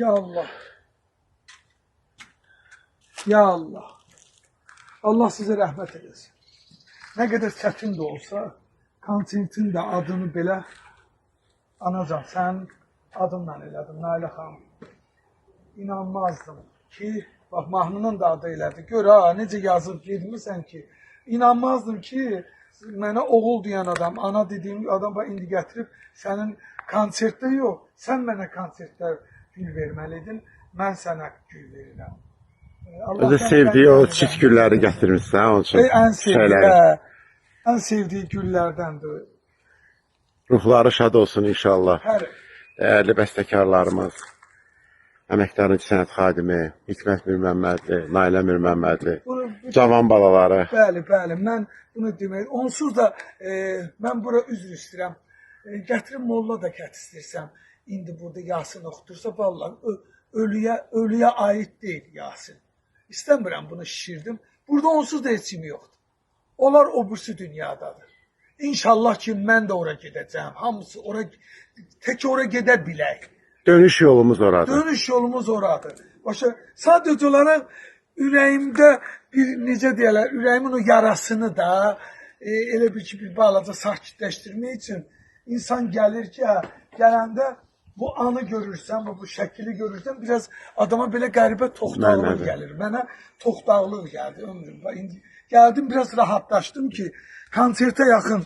Ya Allah. Ya Allah. Allah sizə rəhmət eləsin. Nə qədər çətin də olsa, konsertin də adını belə anacan, sən adınla elədim, Nailə xanım. İnanmazdım ki, bax, mahnının da adı elədi. Gör ha, necə yazıb girmirsən ki, inanmazdım ki, mənə oğul deyən adam, ana dediyim adam indi gətirib sənin konsertdə yox, sən mənə konsertdə gül verməliydin, mən sənə gül verirəm. Özü sevdiyi o çift gülləri gətirmişsən, onun üçün şeyləri. Ən sevdiyi güllərdəndir. Ruhları şad olsun inşallah. Değerli bəstəkarlarımız, əməkdarın sənət xadimi, Hikmət Mirməmmədli, Nailə Mirməmmədli, cavan balaları. Bəli, bəli, mən bunu demək, onsuz da mən bura üzr istəyirəm. Gətirib molla da kətistirsəm, indi burada Yasin oxutursa, vallahi ölüyə aid deyil Yasin. İstəmirəm bunu şişirdim. Burada onsuz da heç kimi yoxdur. Onlar o birisi dünyadadır. İnşallah ki, mən də ora gedəcəm. Hamısı ora, tək ora gedə bilək. Dönüş yolumuz oradır. Dönüş yolumuz oradır. Başa, sadəcə olaraq ürəyimdə bir, necə deyərlər, ürəyimin o yarasını da elə bir ki, bir balaca sakitləşdirmək üçün insan gəlir ki, gələndə bu anı görürsən, bu şəkili görürsən, biraz adama belə qəribə toxtaqlıq gəlir. Mənə toxtaqlıq gəldi ömrümdə. İndi gəldim, biraz rahatlaşdım ki, konsertə yaxın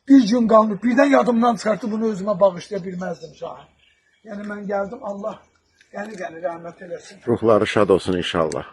bir gün qalıb, birdən yadımdan çıxartdı, bunu özümə bağışlaya bilməzdim Şahin. Yəni mən gəldim, Allah gəlir rəhmət eləsin. Ruhları şad olsun inşallah.